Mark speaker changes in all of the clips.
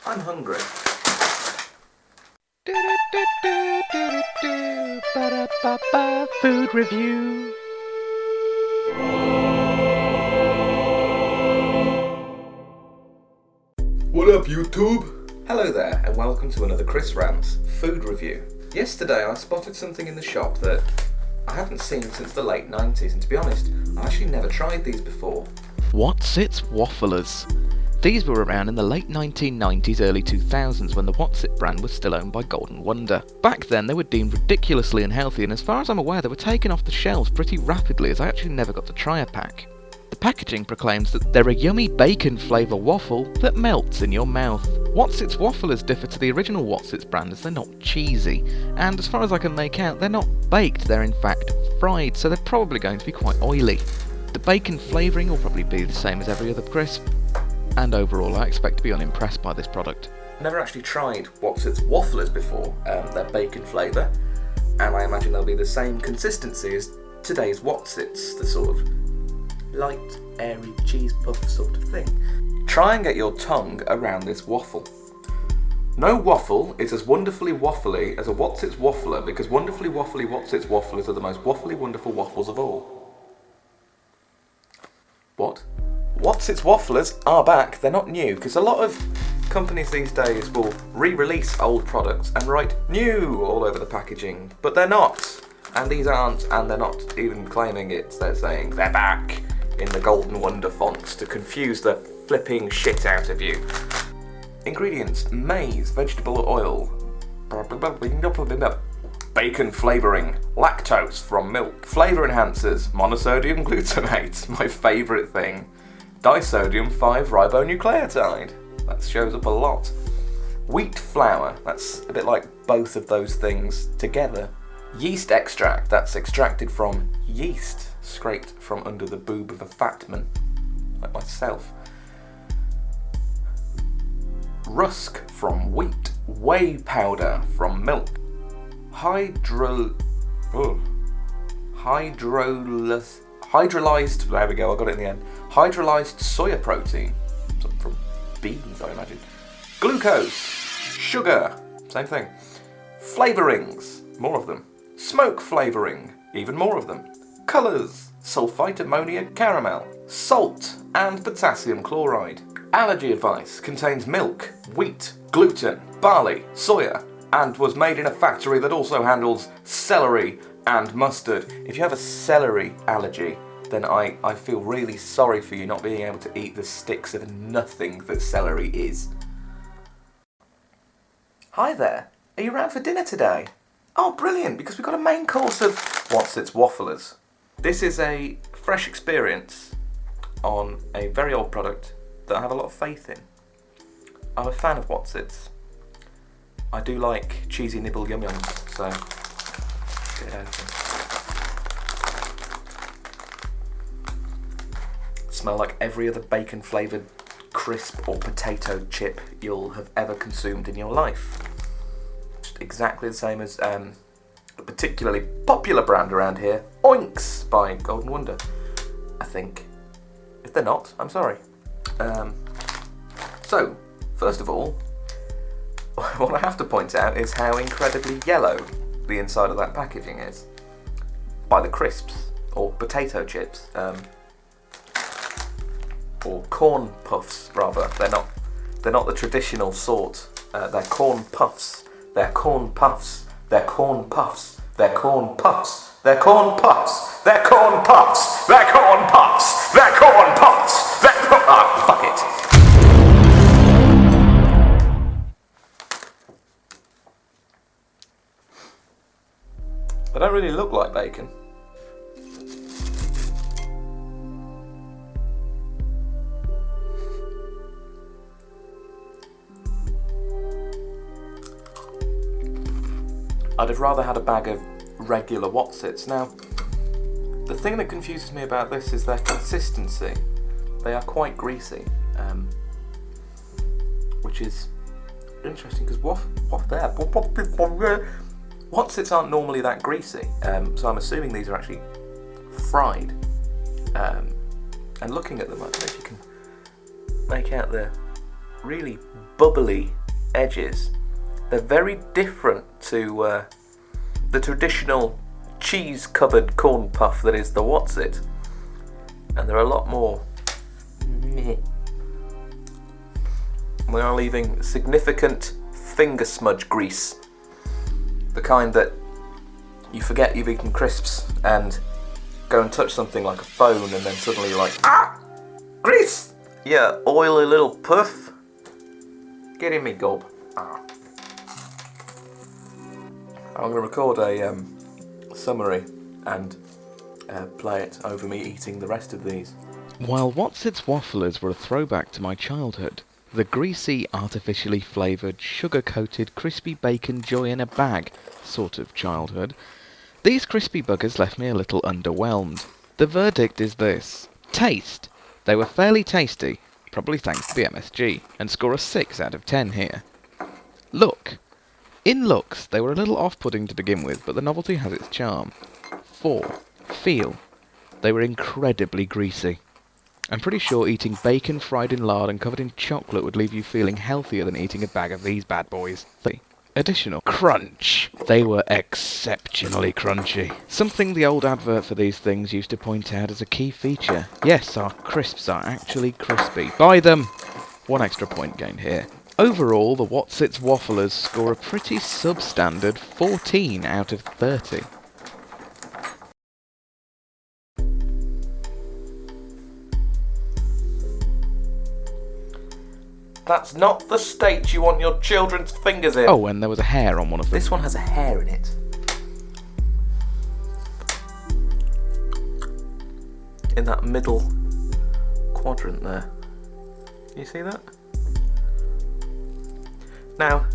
Speaker 1: I'm hungry.
Speaker 2: Food review.
Speaker 3: What up, YouTube?
Speaker 1: Hello there, and welcome to another Chris Rant's food review. Yesterday I spotted something in the shop that I haven't seen since the late 90s, and to be honest, I've actually never tried these before.
Speaker 2: Wotsits Wafflers. These were around in the late 1990s, early 2000s when the Wotsit brand was still owned by Golden Wonder. Back then they were deemed ridiculously unhealthy, and as far as I'm aware they were taken off the shelves pretty rapidly, as I actually never got to try a pack. The packaging proclaims that they're a yummy bacon flavour waffle that melts in your mouth. Wotsits Wafflers differ to the original Wotsits brand as they're not cheesy, and as far as I can make out, they're not baked, they're in fact fried, so they're probably going to be quite oily. The bacon flavouring will probably be the same as every other crisp, and overall I expect to be unimpressed by this product.
Speaker 1: I've never actually tried Wotsits Wafflers before, their bacon flavour, and I imagine they'll be the same consistency as today's Wotsits, the sort of light, airy cheese puff sort of thing. Try and get your tongue around this waffle. No waffle is as wonderfully waffly as a Wotsits Waffler, because wonderfully waffly Wotsits Wafflers are the most waffly wonderful waffles of all. What? Wotsits Wafflers are back. They're not new, because a lot of companies these days will re-release old products and write new all over the packaging, but they're not. And these aren't, and they're not even claiming it. They're saying they're back in the Golden Wonder fonts to confuse the flipping shit out of you. Ingredients: maize, vegetable oil, bacon flavouring, lactose from milk, flavour enhancers, monosodium glutamate, my favourite thing, disodium 5-ribonucleotide, that shows up a lot, wheat flour, that's a bit like both of those things together, yeast extract, that's extracted from yeast, scraped from under the boob of a fat man, like myself, rusk from wheat, whey powder from milk, hydrolyzed, there we go, I got it in the end, hydrolyzed soya protein, something from beans I imagine, glucose, sugar, same thing, flavourings, more of them, smoke flavouring, even more of them, colours, sulfite ammonia caramel, salt and potassium chloride. Allergy advice: contains milk, wheat, gluten, barley, soya, and was made in a factory that also handles celery and mustard. If you have a celery allergy, then I feel really sorry for you not being able to eat the sticks of nothing that celery is. Hi there, are you around for dinner today? Oh, brilliant, because we've got a main course of Wotsits Wafflers. This is a fresh experience on a very old product that I have a lot of faith in. I'm a fan of Wotsits. I do like cheesy nibble yum yums, so get it open. Smell like every other bacon flavoured crisp or potato chip you'll have ever consumed in your life. Just exactly the same as a particularly popular brand around here, Oinks by Golden Wonder, I think. If they're not, I'm sorry. So, first of all, what I have to point out is how incredibly yellow the inside of that packaging is. By the crisps, or potato chips, or corn puffs rather. They're not the traditional sort. They're corn puffs. They're corn puffs. They're corn puffs. They're corn puffs. They're corn puffs. They're corn puffs. They're corn puffs. They're corn puffs. They're corn. Ah, fuck it. They don't really look like bacon. I'd have rather had a bag of regular Wotsits. Now, the thing that confuses me about this is their consistency. They are quite greasy, which is interesting because Wotsits aren't normally that greasy, so I'm assuming these are actually fried. And looking at them, I don't know if you can make out the really bubbly edges. They're very different to the traditional cheese-covered corn puff that is the Wotsit, and they're a lot more. They are leaving significant finger smudge grease, the kind that you forget you've eaten crisps and go and touch something like a phone and then suddenly you're like, ah! Grease! Yeah, oily little puff. Get in me gob. Ah. I'm going to record a summary and play it over me eating the rest of these.
Speaker 2: While Wotsits Wafflers were a throwback to my childhood, the greasy, artificially flavoured, sugar-coated, crispy bacon joy in a bag sort of childhood, these crispy buggers left me a little underwhelmed. The verdict is this. Taste. They were fairly tasty, probably thanks to the MSG, and score a 6 out of 10 here. Look. In looks, they were a little off-putting to begin with, but the novelty has its charm. 4. Feel. They were incredibly greasy. I'm pretty sure eating bacon fried in lard and covered in chocolate would leave you feeling healthier than eating a bag of these bad boys. Additional crunch. They were exceptionally crunchy. Something the old advert for these things used to point out as a key feature. Yes, our crisps are actually crispy. Buy them! 1 extra point gained here. Overall, the Wotsits Wafflers score a pretty substandard 14 out of 30.
Speaker 1: That's not the state you want your children's fingers in.
Speaker 2: Oh, and there was a hair on one of them.
Speaker 1: This one has a hair in it. In that middle quadrant there. You see that? Now,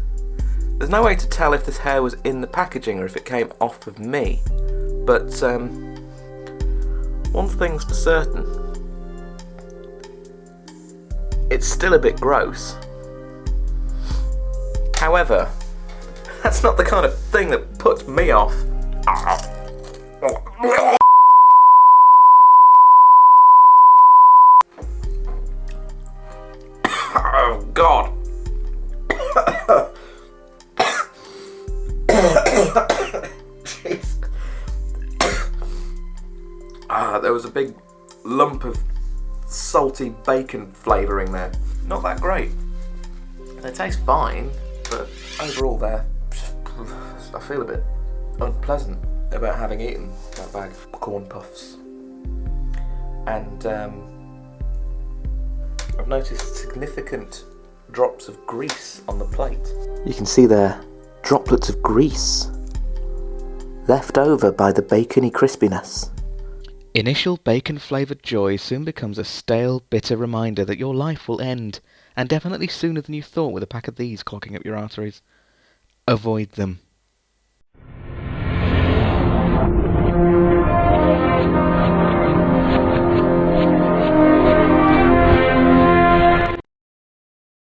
Speaker 1: there's no way to tell if this hair was in the packaging or if it came off of me. But, one thing's for certain. It's still a bit gross. However, that's not the kind of thing that puts me off. Oh, God. Jeez. There was a big lump of salty bacon flavouring there. Not that great. They taste fine, but overall I feel a bit unpleasant about having eaten that bag of corn puffs. And I've noticed significant drops of grease on the plate. You can see there droplets of grease left over by the bacony crispiness.
Speaker 2: Initial bacon-flavoured joy soon becomes a stale, bitter reminder that your life will end, and definitely sooner than you thought with a pack of these clogging up your arteries. Avoid them.